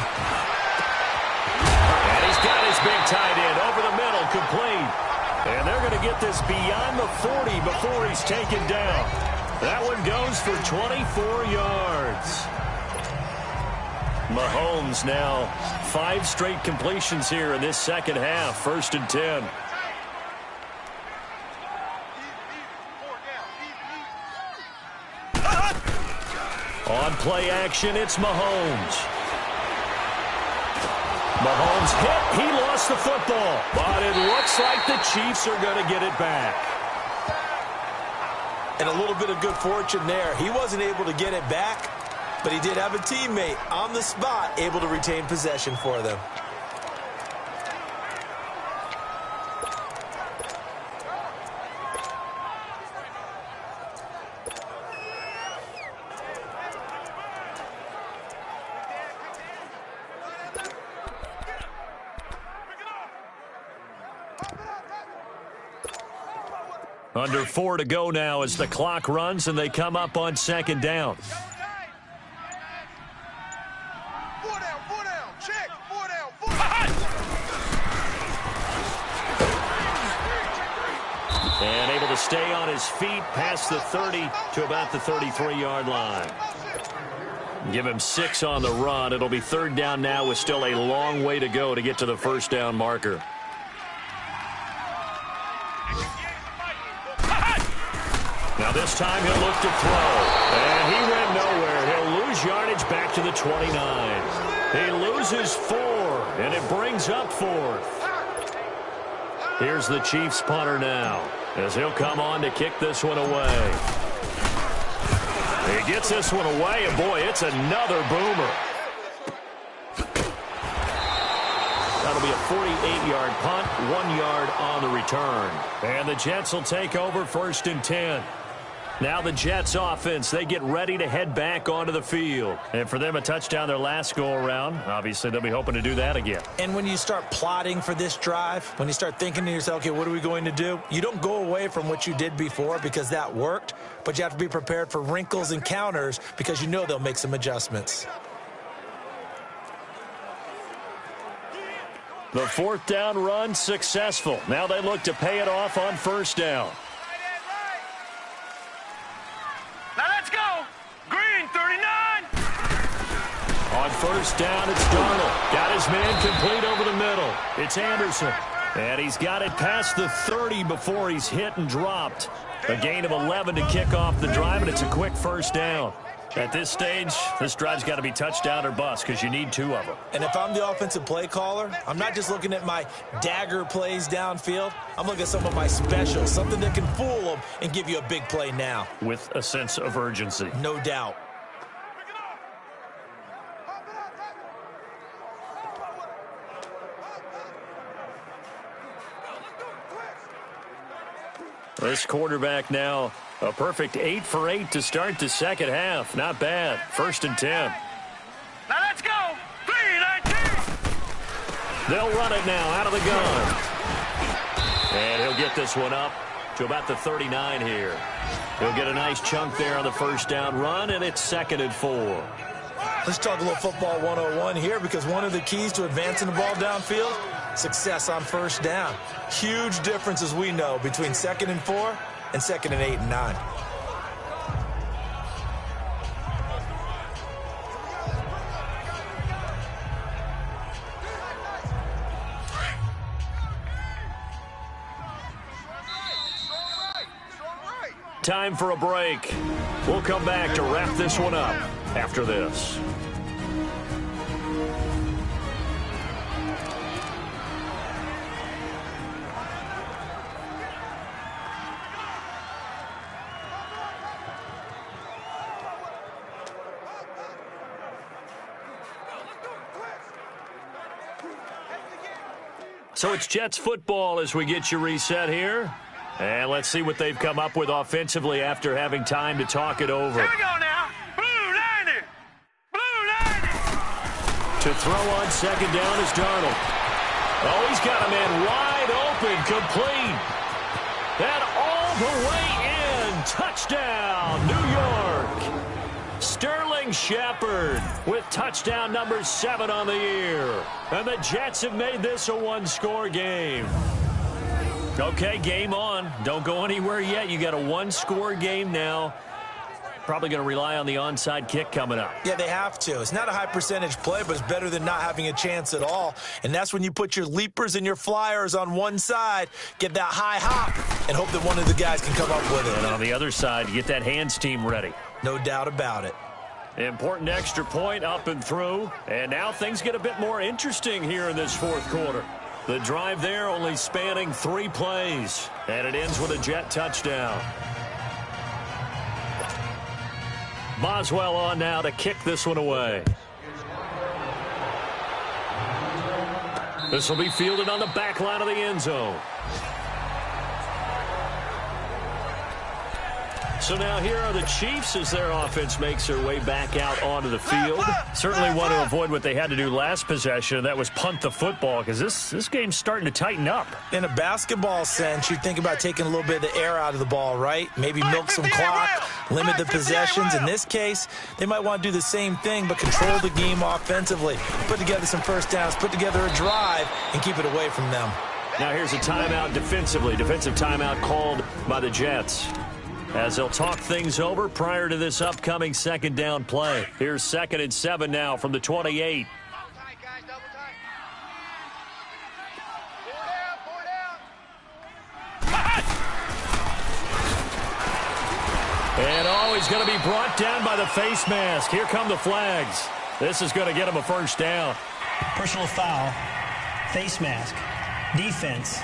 And he's got his big tight end over the middle, complete. And they're going to get this beyond the 40 before he's taken down. That one goes for 24 yards. Mahomes now 5 straight completions here in this second half. 1st and 10. On play action, it's Mahomes. Mahomes hit. He lost the football. But it looks like the Chiefs are going to get it back. And a little bit of good fortune there. He wasn't able to get it back, but he did have a teammate on the spot able to retain possession for them. Under 4 to go now as the clock runs and they come up on 2nd down. 4 down, check, 4 down, 4 down. And able to stay on his feet past the 30 to about the 33-yard line. Give him 6 on the run. It'll be 3rd down now with still a long way to go to get to the 1st down marker. Now this time he'll look to throw. And he went nowhere. He'll lose yardage back to the 29. He loses 4, and it brings up 4th. Here's the Chiefs punter now as he'll come on to kick this one away. He gets this one away, and boy, it's another boomer. That'll be a 48-yard punt, 1 yard on the return. And the Jets will take over 1st and 10. Now the Jets offense, they get ready to head back onto the field. And for them, a touchdown their last go-around. Obviously, they'll be hoping to do that again. And when you start plotting for this drive, when you start thinking to yourself, okay, what are we going to do? You don't go away from what you did before because that worked, but you have to be prepared for wrinkles and counters because you know they'll make some adjustments. The 4th down run successful. Now they look to pay it off on 1st down. Now let's go. Green, 39. On 1st down, it's Darnold. Got his man complete over the middle. It's Anderson. And he's got it past the 30 before he's hit and dropped. A gain of 11 to kick off the drive, and it's a quick 1st down. At this stage, this drive's got to be touchdown or bust because you need 2 of them. And if I'm the offensive play caller, I'm not just looking at my dagger plays downfield. I'm looking at some of my specials, something that can fool them and give you a big play now. With a sense of urgency. No doubt. This quarterback now, a perfect 8 for 8 to start the second half. Not bad. 1st and 10. Now let's go. 3-19. They'll run it now out of the gun. And he'll get this one up to about the 39 here. He'll get a nice chunk there on the 1st down run, and it's 2nd and 4. Let's talk a little football 101 here because one of the keys to advancing the ball downfield, success on 1st down. Huge difference, as we know, between 2nd and 4 and 2nd and 8 and 9. Time for a break. We'll come back to wrap this one up after this. So it's Jets football as we get you reset here. And let's see what they've come up with offensively after having time to talk it over. Here we go now. Blue 90. Blue 90. To throw on 2nd down is Darnold. Oh, he's got a man wide open, complete. And all the way in. Touchdown, New York. Sterling Shepard with touchdown number 7 on the year. And the Jets have made this a 1-score game. Okay, game on. Don't go anywhere yet. You got a 1-score game now. Probably going to rely on the onside kick coming up. Yeah, they have to. It's not a high percentage play, but it's better than not having a chance at all. And that's when you put your leapers and your flyers on one side, get that high hop, and hope that one of the guys can come up with it. And on the other side, get that hands team ready. No doubt about it. Important extra point up and through. And now things get a bit more interesting here in this fourth quarter. The drive there only spanning 3 plays. And it ends with a Jet touchdown. Boswell on now to kick this one away. This will be fielded on the back line of the end zone. So now here are the Chiefs as their offense makes their way back out onto the field. Certainly want to avoid what they had to do last possession, and that was punt the football, because this game's starting to tighten up. In a basketball sense, you think about taking a little bit of the air out of the ball, right? Maybe milk some clock, limit the possessions. In this case, they might want to do the same thing, but control the game offensively. Put together some first downs, put together a drive, and keep it away from them. Now here's a timeout defensively. Defensive timeout called by the Jets, as they'll talk things over prior to this upcoming second down play. Here's 2nd and 7 now from the 28. Double tight, guys, double tight. 4 down, 4 down. And he's going to be brought down by the face mask. Here come the flags. This is going to get him a first down. Personal foul, face mask, defense.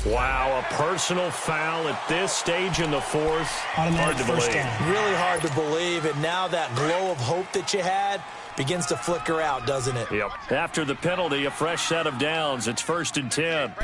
Wow, a personal foul at this stage in the fourth. Automatic Hard to first believe. down. Really hard to believe, and now that glow of hope that you had begins to flicker out, doesn't it? Yep. After the penalty, a fresh set of downs. It's 1st and 10.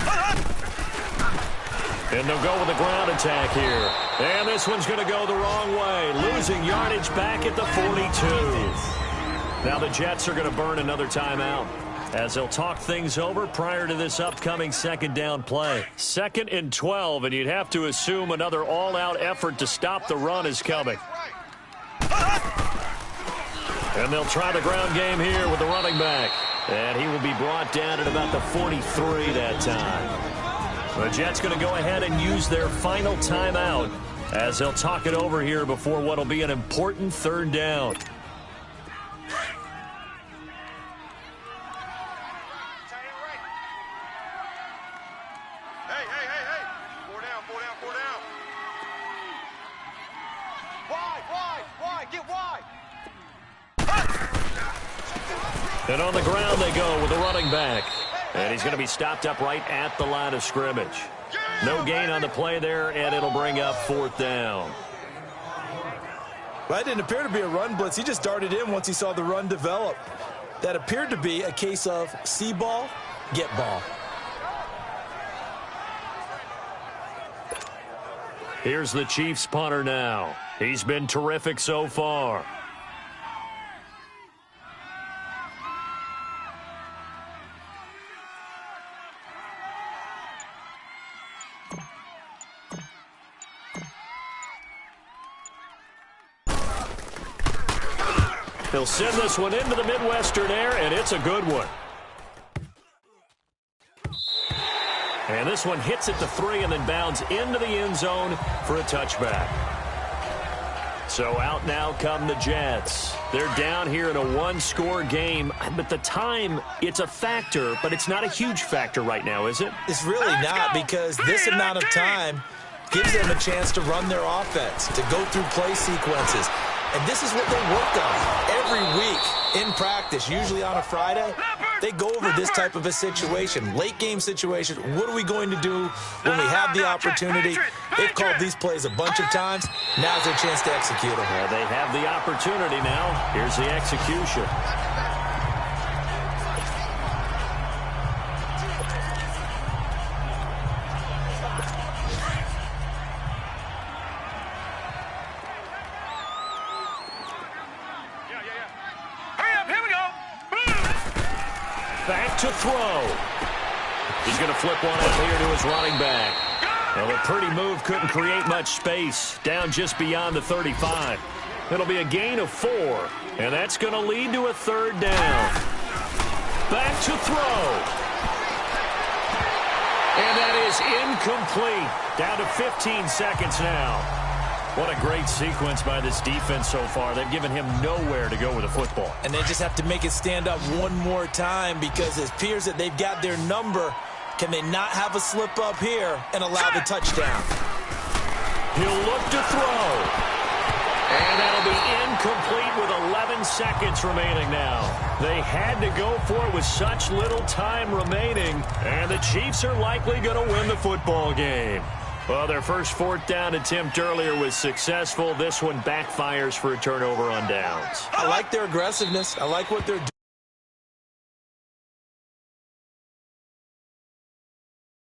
And they'll go with a ground attack here. And this one's going to go the wrong way. Losing yardage back at the 42. Now the Jets are going to burn another timeout, as they'll talk things over prior to this upcoming second down play. 2nd and 12, and you'd have to assume another all-out effort to stop the run is coming. And they'll try the ground game here with the running back. And he will be brought down at about the 43 that time. The Jets going to go ahead and use their final timeout, as they'll talk it over here before what will be an important 3rd down. And on the ground they go with the running back. And he's going to be stopped up right at the line of scrimmage. No gain on the play there, and it'll bring up 4th down. Well, it didn't appear to be a run blitz. He just darted in once he saw the run develop. That appeared to be a case of see ball, get ball. Here's the Chiefs punter now. He's been terrific so far. He'll send this one into the Midwestern air, and it's a good one. And this one hits at the 3 and then bounds into the end zone for a touchback. So out now come the Jets. They're down here in a 1-score game, but the time, it's a factor, but it's not a huge factor right now, is it? It's really not, because this amount of time gives them a chance to run their offense, to go through play sequences. And this is what they work on every week in practice, usually on a Friday. They go over this type of a situation, late game situation. What are we going to do when we have the opportunity? They've called these plays a bunch of times. Now's their chance to execute them. Well, they have the opportunity now. Here's the execution. Back to throw. He's going to flip one up here to his running back. Well, a pretty move couldn't create much space. Down just beyond the 35. It'll be a gain of 4. And that's going to lead to a 3rd down. Back to throw. And that is incomplete. Down to 15 seconds now. What a great sequence by this defense so far. They've given him nowhere to go with the football. And they just have to make it stand up one more time because it appears that they've got their number. Can they not have a slip up here and allow the touchdown? He'll look to throw. And that'll be incomplete with 11 seconds remaining now. They had to go for it with such little time remaining. And the Chiefs are likely going to win the football game. Well, their first fourth down attempt earlier was successful. This one backfires for a turnover on downs. I like their aggressiveness. I like what they're doing.